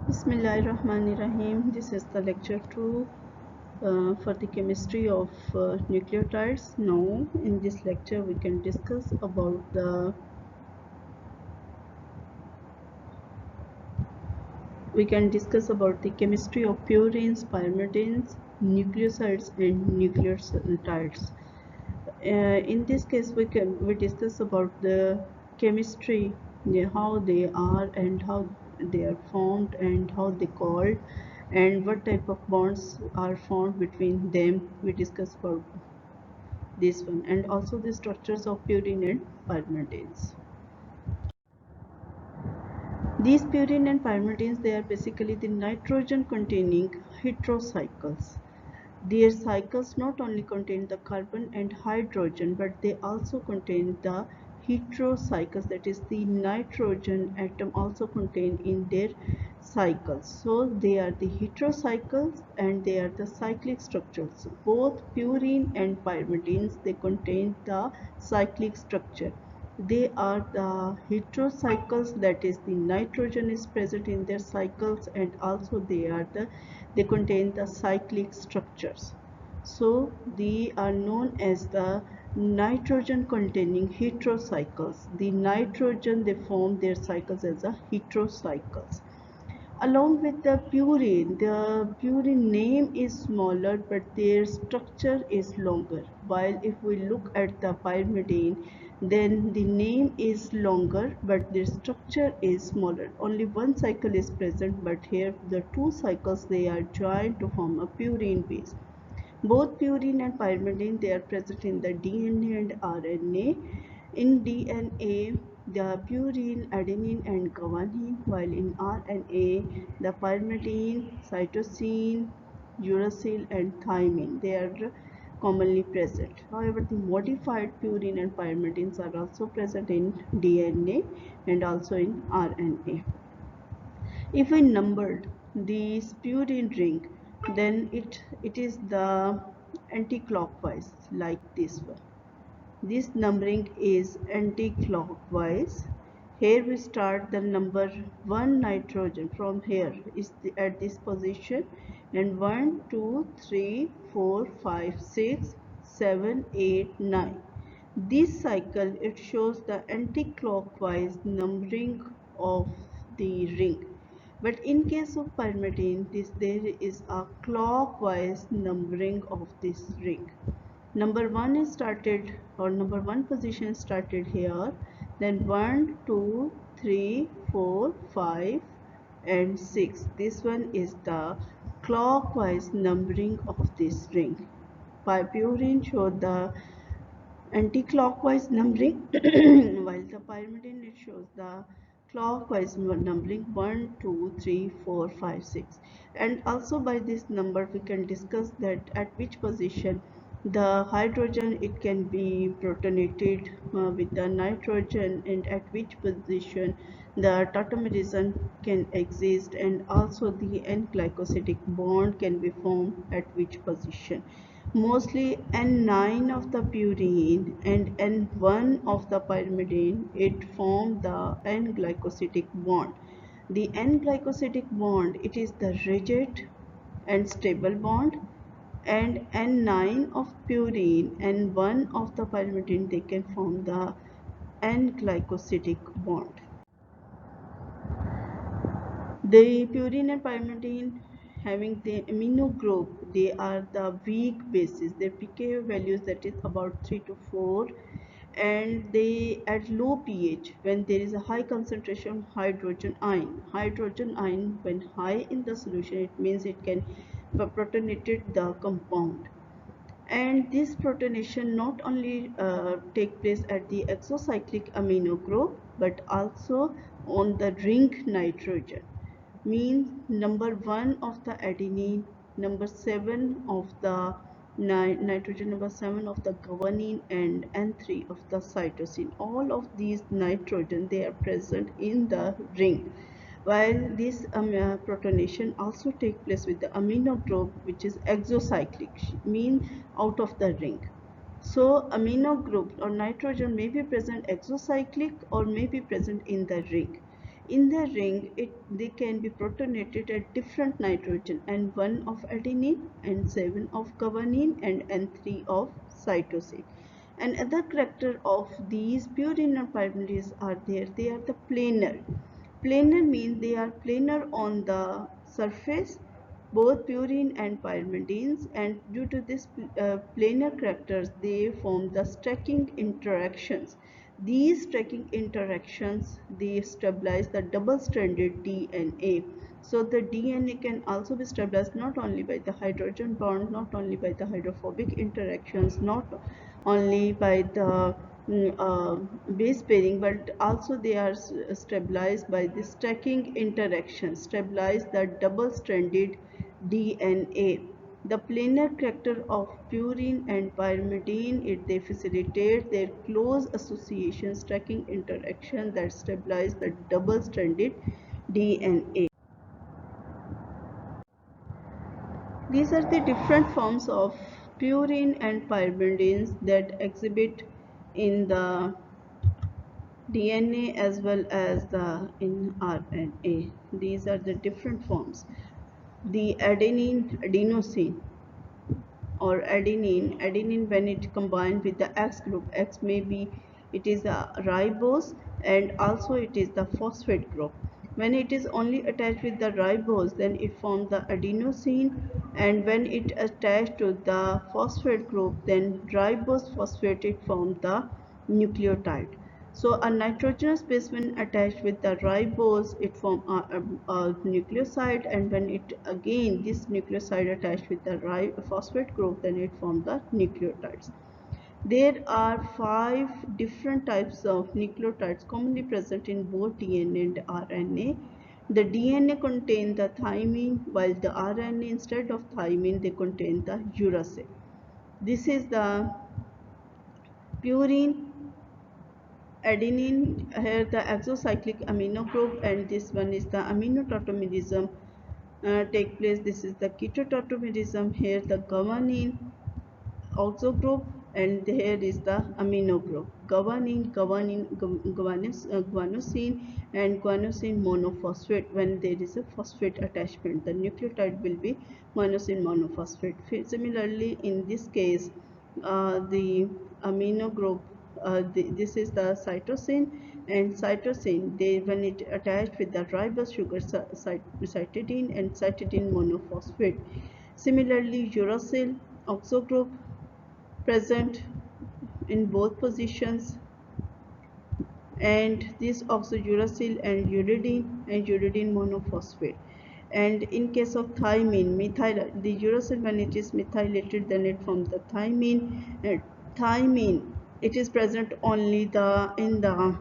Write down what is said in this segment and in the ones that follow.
Bismillahirrahmanirrahim. This is the lecture 2 for the chemistry of nucleotides. Now, in this lecture, we can discuss about the chemistry of purines, pyrimidines, nucleosides, and nucleotides. In this case, we discuss about the chemistry, how they are and how they are formed and how they called and what type of bonds are formed between them. We discuss about this one, and also the structures of purine and pyrimidines. These purine and pyrimidines, they are basically the nitrogen containing heterocycles. Their cycles not only contain the carbon and hydrogen, but they also contain the heterocycles, that is the nitrogen atom also contained in their cycles. So they are the heterocycles and they are the cyclic structures. Both purine and pyrimidines, they contain the cyclic structure. They are the heterocycles, that is the nitrogen is present in their cycles, and also they contain the cyclic structures. So they are known as the nitrogen containing heterocycles. The nitrogen, they form their cycles as a heterocycles. Along with the purine name is smaller but their structure is longer. While if we look at the pyrimidine, then the name is longer but their structure is smaller. Only one cycle is present, but here the two cycles, they are joined to form a purine base. Both purine and pyrimidine, they are present in the DNA and RNA. In DNA, the purine, adenine and guanine, while in RNA, the pyrimidine, cytosine, uracil and thymine, they are commonly present. However, the modified purine and pyrimidines are also present in DNA and also in RNA. If we numbered the purine ring, then it is the anti-clockwise, like this one. This numbering is anti-clockwise. Here we start the number 1 nitrogen from here is at this position, and 1, 2, 3, 4, 5, 6, 7, 8, 9. This cycle, it shows the anti-clockwise numbering of the ring. But in case of pyrimidine, there is a clockwise numbering of this ring. Number 1 is started, or number 1 position started here, then 1, 2, 3, 4, 5 and 6. This one is the clockwise numbering of this ring. Purine showed the anti-clockwise numbering while the pyrimidine, it shows the clockwise numbering 1, 2, 3, 4, 5, 6. And also by this number we can discuss that at which position the hydrogen, it can be protonated with the nitrogen, and at which position the tautomerism can exist, and also the N-glycosidic bond can be formed at which position. Mostly N9 of the purine and N1 of the pyrimidine, it form the N-glycosidic bond. The N-glycosidic bond, it is the rigid and stable bond, and N9 of purine and 1 of the pyrimidine, they can form the N-glycosidic bond. The purine and pyrimidine having the amino group, they are the weak bases. Their pKa values, that is about 3 to 4, and they at low pH, when there is a high concentration of hydrogen ion. Hydrogen ion, when high in the solution, it means it can protonated the compound. And this protonation not only take place at the exocyclic amino group but also on the ring nitrogen, means number 1 of the adenine, number 7 of the nitrogen, number 7 of the guanine, and N3 of the cytosine. All of these nitrogen, they are present in the ring. While this protonation also take place with the amino group, which is exocyclic, mean out of the ring. So amino group or nitrogen may be present exocyclic or may be present in the ring. In the ring, they can be protonated at different nitrogen, N1 of adenine, N7 of guanine, and N3 of cytosine. Another character of these purine and pyrimides are there. They are the planar. Planar means they are planar on the surface, both purine and pyrimidines, and due to this planar characters, they form the stacking interactions. These stacking interactions, they stabilize the double-stranded DNA. So the DNA can also be stabilized not only by the hydrogen bond, not only by the hydrophobic interactions, not only by the base pairing, but also they are stabilized by the stacking interaction, stabilize the double-stranded DNA. The planar character of purine and pyrimidine, they facilitate their close association stacking interaction that stabilize the double-stranded DNA. These are the different forms of purine and pyrimidines that exhibit in the DNA as well as the in RNA. These are the different forms. The adenosine or adenine when it combined with the X group, X may be it is a ribose and also it is the phosphate group. When it is only attached with the ribose, then it forms the adenosine, and when it attached to the phosphate group, then ribose phosphate it forms the nucleotide. So a nitrogenous base when attached with the ribose, it forms a nucleoside, and when it again this nucleoside attached with the phosphate group, then it forms the nucleotides. There are 5 different types of nucleotides commonly present in both DNA and RNA. The DNA contains the thymine, while the RNA instead of thymine they contain the uracil. This is the purine, adenine, here the exocyclic amino group, and this one is the amino tautomerism take place. This is the ketotautomerism, here the guanine oxo group, and here is the amino group guanosine and guanosine monophosphate. When there is a phosphate attachment, the nucleotide will be guanosine monophosphate. Similarly, in this case, the amino group, this is the cytosine, and cytosine, they when it attached with the ribose sugar cytidine and cytidine monophosphate. Similarly, uracil oxo group present in both positions, and this oxouracil and uridine monophosphate. And in case of thymine, the uracil, when it is methylated, then it forms the thymine. And thymine, it is present only in the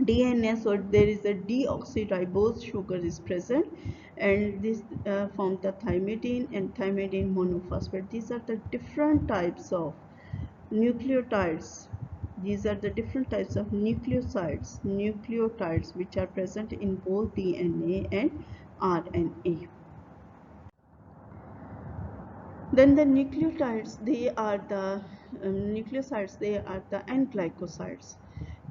DNA, so there is a deoxyribose sugar is present, and this forms the thymidine and thymidine monophosphate. These are the different types of nucleotides. These are the different types of nucleotides which are present in both DNA and RNA. Then the nucleotides, they are the N-glycosides.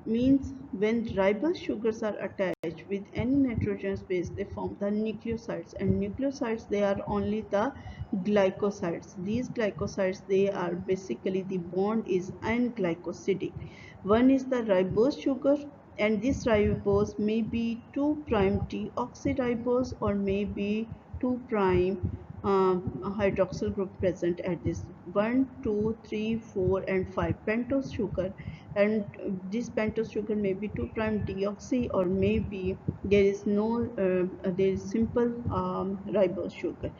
Means when ribose sugars are attached with any nitrogen base, they form the nucleosides, and nucleosides, they are only the glycosides. These glycosides, they are basically the bond is N-glycosidic. One is the ribose sugar, and this ribose may be 2' deoxyribose or may be 2' hydroxyl group present at this 1, 2, 3, 4, and 5 pentose sugar, and this pentose sugar may be 2' deoxy or maybe there is no there is simple ribose sugar.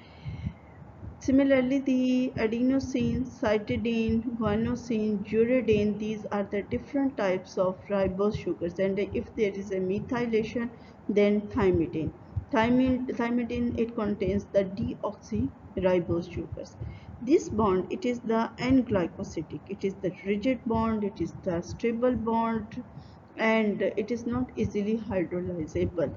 Similarly, the adenosine, cytidine, guanosine, uridine, these are the different types of ribose sugars, and if there is a methylation, then thymidine. Thymidine, it contains the deoxyribose sugars. This bond, it is the N-glycosidic. It is the rigid bond, it is the stable bond, and it is not easily hydrolyzable.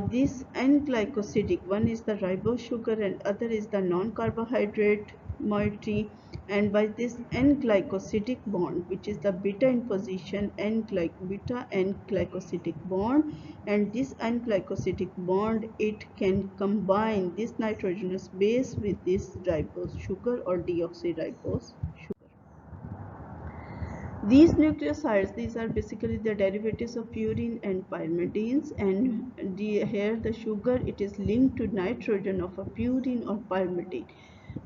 This N-glycosidic, one is the ribose sugar and other is the non-carbohydrate moiety, and by this N-glycosidic bond, which is the beta in position beta N-glycosidic bond, and this N-glycosidic bond, it can combine this nitrogenous base with this ribose sugar or deoxyribose sugar. These nucleosides, these are basically the derivatives of purine and pyrimidines, and here the sugar, it is linked to nitrogen of a purine or pyrimidine.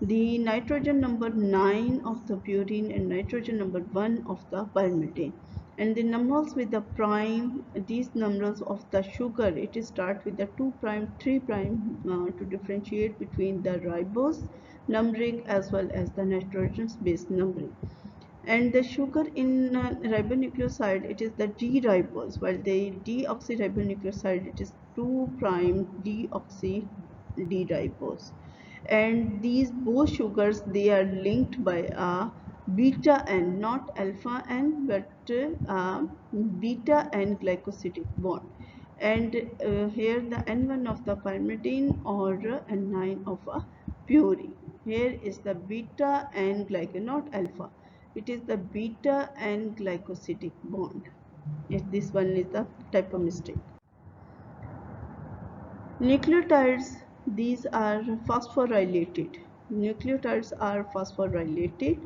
The nitrogen number 9 of the purine and nitrogen number 1 of the pyrimidine. And the numerals with the prime, these numerals of the sugar, it is start with the 2 prime, 3 prime to differentiate between the ribose numeric as well as the nitrogenous base numeric. And the sugar in ribonucleoside, it is the D-ribose, while the deoxyribonucleoside, it is 2 prime deoxy D-ribose. And these both sugars, they are linked by a beta N, not alpha N, but beta N glycosidic bond. And here the N1 of the pyrimidine or N9 of a purine. Here is the beta N glycosidic, not alpha. It is the beta N glycosidic bond. Yes, this one is the type of mistake. Nucleotides, these are phosphorylated. Nucleotides are phosphorylated,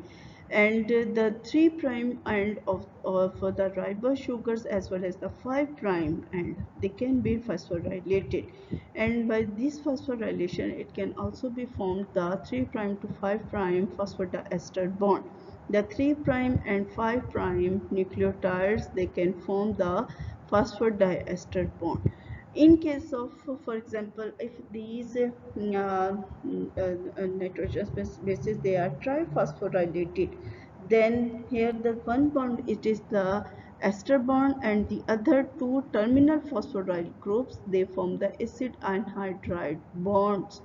and the 3 prime end of the ribose sugars as well as the 5 prime end, they can be phosphorylated, and by this phosphorylation it can also be formed the 3 prime to 5 prime phosphodiester bond. The 3 prime and 5 prime nucleotides, they can form the phosphodiester bond. In case of, for example, if these nitrogen bases, they are triphosphorylated, then here the one bond, it is the ester bond, and the other two terminal phosphoryl groups, they form the acid anhydride bonds.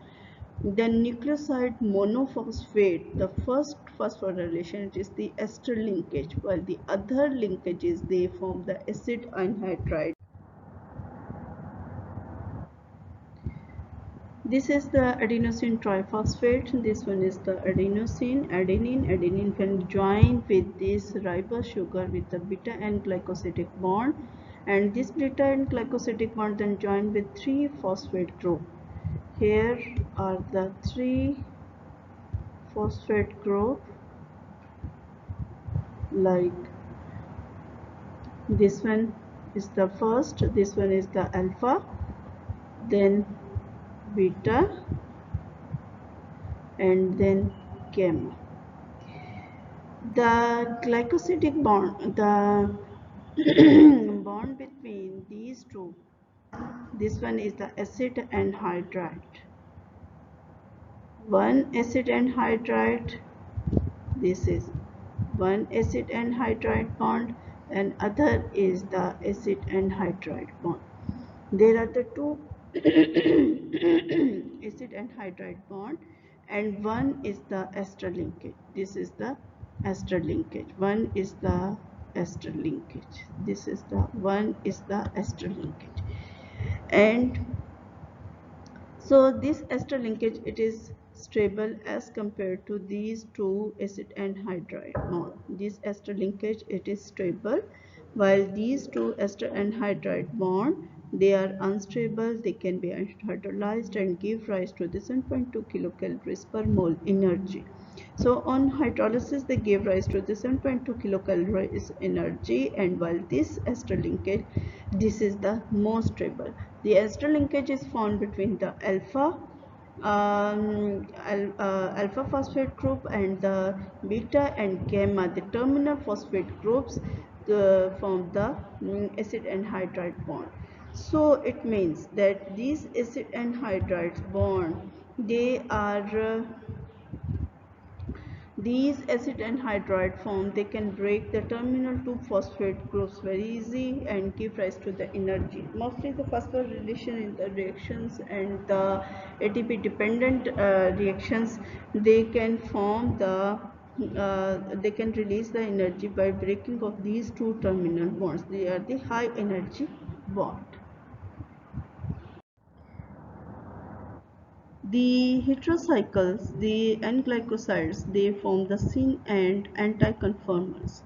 The nucleoside monophosphate, the first phosphorylation, it is the ester linkage, while the other linkages, they form the acid anhydride. This is the adenosine triphosphate. This one is the adenosine, adenine. Adenine can join with this ribose sugar with the beta N glycosidic bond, and this beta N glycosidic bond then join with 3 phosphate group. Here are the 3 phosphate group, like this one is the first, this one is the alpha, then beta, and then gamma. The glycosidic bond, the bond between these two, this one is the acid anhydride. One acid anhydride, this is one acid anhydride bond, and other is the acid anhydride bond. There are the two acid anhydride bond, and one is the ester linkage. This is the ester linkage. One is the ester linkage. This is the one is the ester linkage. And so this ester linkage, it is stable as compared to these two acid anhydride bond. This ester linkage, it is stable, while these two ester anhydride bond, they are unstable. They can be hydrolyzed and give rise to the 7.2 kilocalories per mole energy. So on hydrolysis, they give rise to the 7.2 kilocalories energy, and while this ester linkage, this is the most stable. The ester linkage is found between the alpha alpha phosphate group and the beta and gamma, the terminal phosphate groups, form the acid anhydride bond. So it means that these acid anhydride bond, they are these acid anhydride form, they can break the terminal 2 phosphate groups very easy and give rise to the energy. Mostly the phosphorylation in the reactions and the ATP dependent reactions, they can form the they can release the energy by breaking of these two terminal bonds. They are the high energy bond. The heterocycles, the N-glycosides, they form the syn and anti-conformers.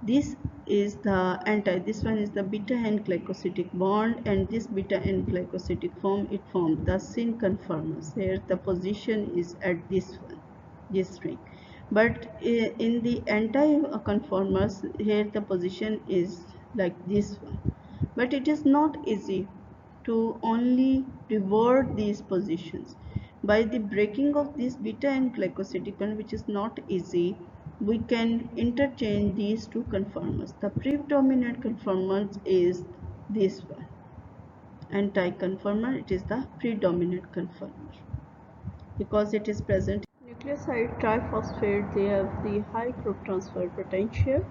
This is the anti, this one is the beta N glycosidic bond, and this beta N glycosidic form, it forms the syn conformers. Here the position is at this one, this ring. But in the anti conformers, here the position is like this one. But it is not easy to only revert these positions. By the breaking of this beta and glycosidic bond, which is not easy, we can interchange these two conformers. The predominant conformer is this one. Anti-conformer, it is the predominant conformer because it is present. Nucleoside triphosphate, they have the high group transfer potential.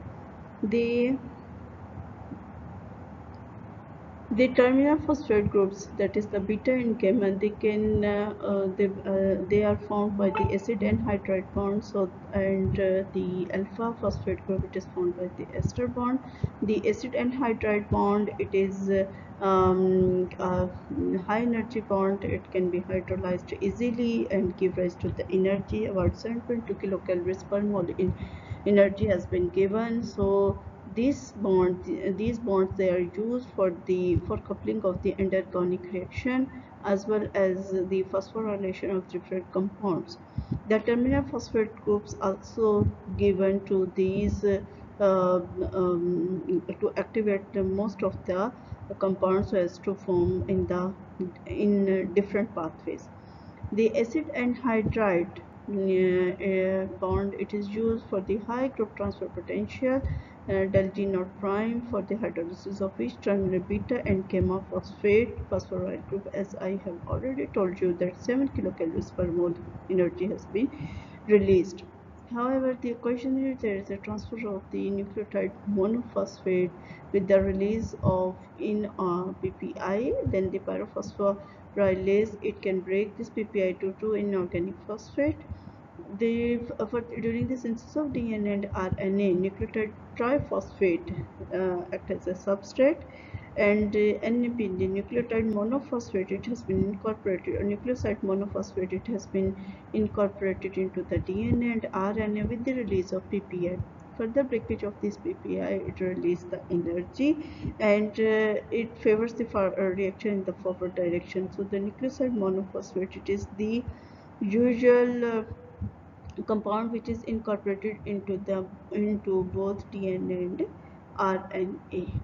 They The terminal phosphate groups, that is the beta and gamma, they are formed by the acid anhydride bond. So and the alpha phosphate group, it is formed by the ester bond. The acid anhydride bond, it is high energy bond. It can be hydrolyzed easily and give rise to the energy. About 7.2 kilocalories per mole in energy has been given. So these bonds, they are used for coupling of the endergonic reaction as well as the phosphorylation of different compounds. The terminal phosphate groups also given to these to activate the most of the compounds so as to form in different pathways. The acid anhydride bond, it is used for the high group transfer potential del G naught prime for the hydrolysis of each terminal beta and gamma phosphate phosphoride group. As I have already told you that 7 kilocalories per mole energy has been released. However, the equation here, there is a transfer of the nucleotide monophosphate with the release of in PPI, then the pyrophosphorylase, it can break this PPI to 2 inorganic phosphate. During the synthesis of DNA and RNA, nucleotide triphosphate act as a substrate, and NP, the nucleotide monophosphate, it has been incorporated, or nucleoside monophosphate, it has been incorporated into the DNA and RNA with the release of PPI. Further breakage of this PPI, it releases the energy, and it favors the reaction in the forward direction. So the nucleoside monophosphate, it is the usual compound which is incorporated into both DNA and RNA.